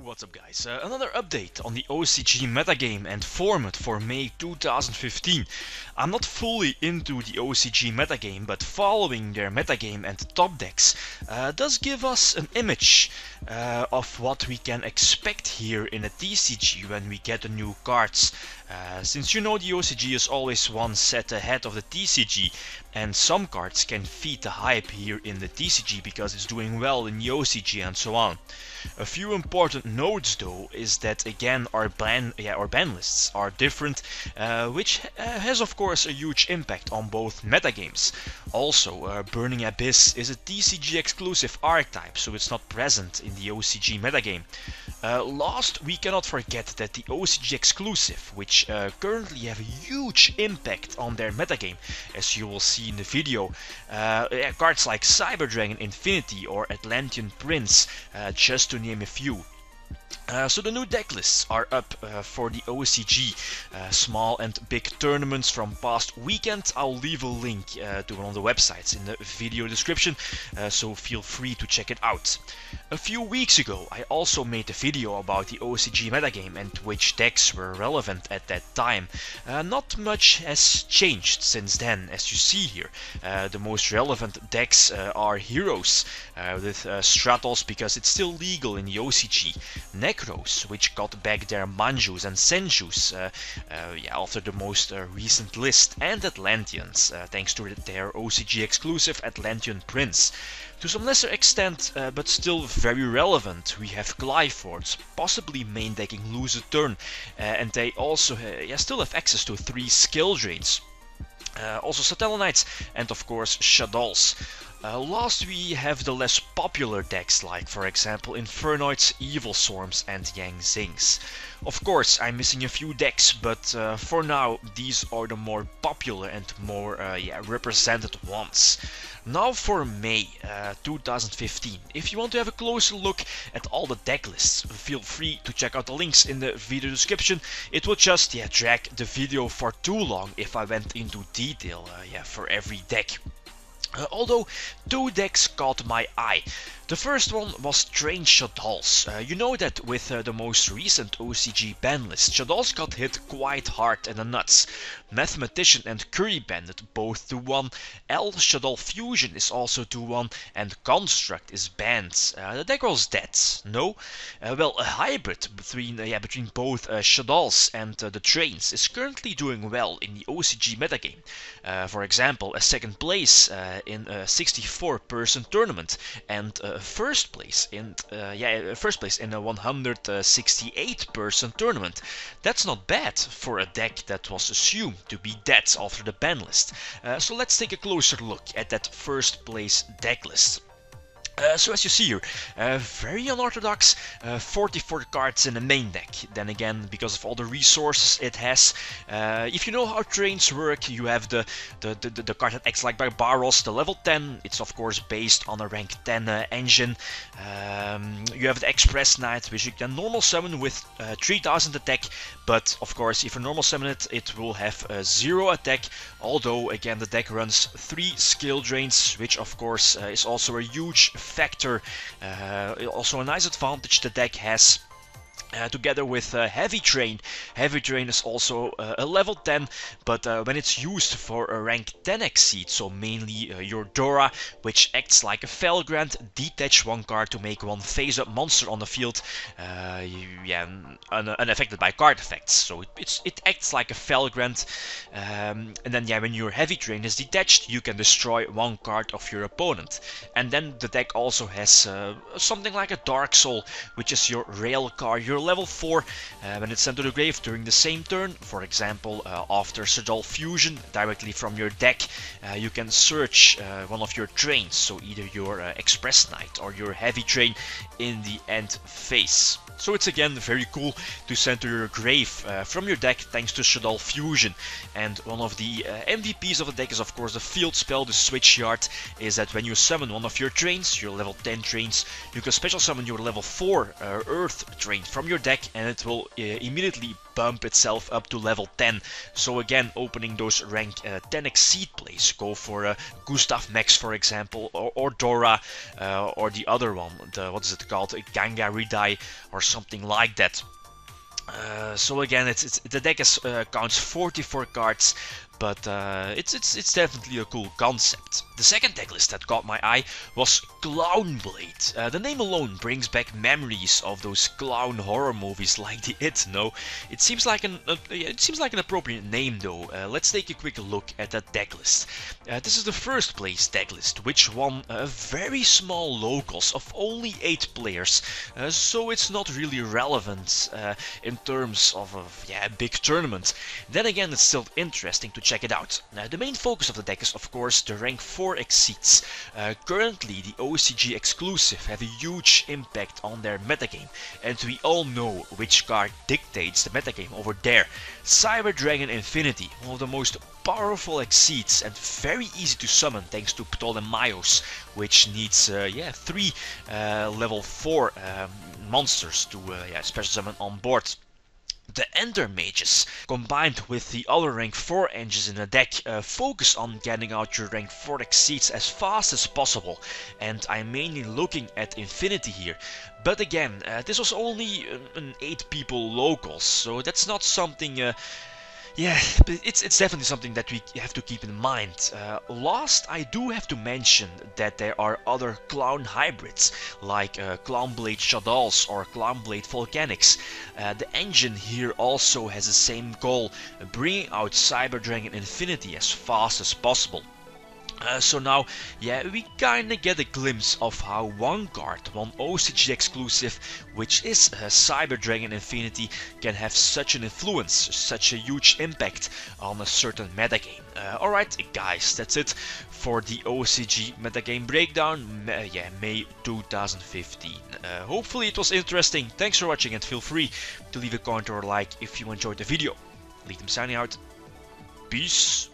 What's up guys, another update on the OCG metagame and format for May 2015. I'm not fully into the OCG metagame, but following their metagame and top decks does give us an image of what we can expect here in a TCG when we get the new cards. Since you know the OCG is always one set ahead of the TCG, and some cards can feed the hype here in the TCG because it's doing well in the OCG and so on. A few important notes though is that again our ban lists are different, which has of course a huge impact on both metagames. Also, Burning Abyss is a TCG exclusive archetype, so it's not present in the OCG metagame. Last, we cannot forget that the OCG exclusive, which currently have a huge impact on their metagame, as you will see in the video. Cards like Cyber Dragon Infinity or Atlantean Prince, just to name a few. So the new deck lists are up for the OCG, small and big tournaments from past weekend. I'll leave a link to one of the websites in the video description, so feel free to check it out. A few weeks ago I also made a video about the OCG metagame and which decks were relevant at that time. Not much has changed since then, as you see here. The most relevant decks are Heroes, with Shaddolls because it's still legal in the OCG, Necros, which got back their Manjus and Senjus after the most recent list, and Atlanteans, thanks to their OCG exclusive Atlantean Prince. To some lesser extent, but still very relevant, we have Glyfords, possibly main decking Lose a Turn, and they also still have access to 3 skill drains. Also Satellanites and of course Shaddolls. Last we have the less popular decks like for example Infernoids, Evil Swarms and Yang Zings. Of course I'm missing a few decks, but for now these are the more popular and more represented ones. Now for May 2015, if you want to have a closer look at all the deck lists, feel free to check out the links in the video description. It would just drag the video for too long if I went into detail for every deck. Although 2 decks caught my eye. The first one was Strange Shaddolls. You know that with the most recent OCG ban list, Shaddolls got hit quite hard in the nuts. Mathematician and Curry Bandit both 2-1, L Shaddoll Fusion is also 2-1, and Construct is banned. The deck was dead. No? Well, a hybrid between both Shaddolls and the Trains is currently doing well in the OCG metagame. For example, a second place in a 64-person tournament, and first place in a 168-person tournament. That's not bad for a deck that was assumed to be dead after the ban list. So let's take a closer look at that first place deck list. So as you see here, very unorthodox, 44 cards in the main deck. Then again, because of all the resources it has, if you know how trains work, you have the card that acts like Barbaros, the level 10. It's of course based on a rank 10 engine. You have the Express Knight, which you can normal summon with 3000 attack, but of course if you normal summon it, it will have 0 attack, although again the deck runs 3 skill drains, which of course is also a huge factor. Also a nice advantage the deck has. Together with Heavy Train. Heavy Train is also a level 10, but when it's used for a rank 10 exceed, so mainly your Dora, which acts like a Felgrand, detach 1 card to make 1 face-up monster on the field, unaffected by card effects. So it acts like a Felgrand, and then when your Heavy Train is detached, you can destroy 1 card of your opponent. And then the deck also has something like a Dark Soul, which is your rail card, your level 4, when it's sent to the grave during the same turn. For example, after Shaddoll Fusion, directly from your deck, you can search one of your trains, so either your Express Knight or your Heavy Train in the end phase. So it's again very cool to send to your grave from your deck thanks to Shaddoll Fusion. And one of the MVPs of the deck is of course the field spell, the Switchyard, is that when you summon one of your trains, your level 10 trains, you can special summon your level 4 Earth train from your deck and it will immediately bump itself up to level 10. So again, opening those rank 10 exceed plays. Go for Gustav Max, for example, or Dora, or the other one, what is it called, Ganga Redai or something like that. So again, the deck counts 44 cards, but it's definitely a cool concept. The second deck list that caught my eye was Clownblade. The name alone brings back memories of those clown horror movies like the It. No, it seems like an appropriate name though. Let's take a quick look at that deck list. This is the first place deck list, which won very small locals of only 8 players. So it's not really relevant in terms of a big tournament. Then again, it's still interesting to check it out. The main focus of the deck is of course the rank 4 exceeds. Currently the OCG exclusive have a huge impact on their metagame, and we all know which card dictates the metagame over there. Cyber Dragon Infinity, one of the most powerful exceeds and very easy to summon thanks to Ptolemaios, which needs 3 level 4 monsters to special summon on board. The Ender Mages, combined with the other rank 4 engines in the deck, focus on getting out your rank 4 exceeds as fast as possible, and I'm mainly looking at Infinity here. But again, this was only an 8 people locals, so that's not something but it's definitely something that we have to keep in mind. Last, I do have to mention that there are other clown hybrids, like Clownblade Shaddolls or Clownblade Volcanics. The engine here also has the same goal, bringing out Cyber Dragon Infinity as fast as possible. So now, we kinda get a glimpse of how one card, one OCG exclusive, which is Cyber Dragon Infinity, can have such an influence, such a huge impact on a certain metagame. Alright guys, that's it for the OCG metagame breakdown, May 2015. Hopefully it was interesting. Thanks for watching and feel free to leave a comment or a like if you enjoyed the video. Leave them signing out. Peace.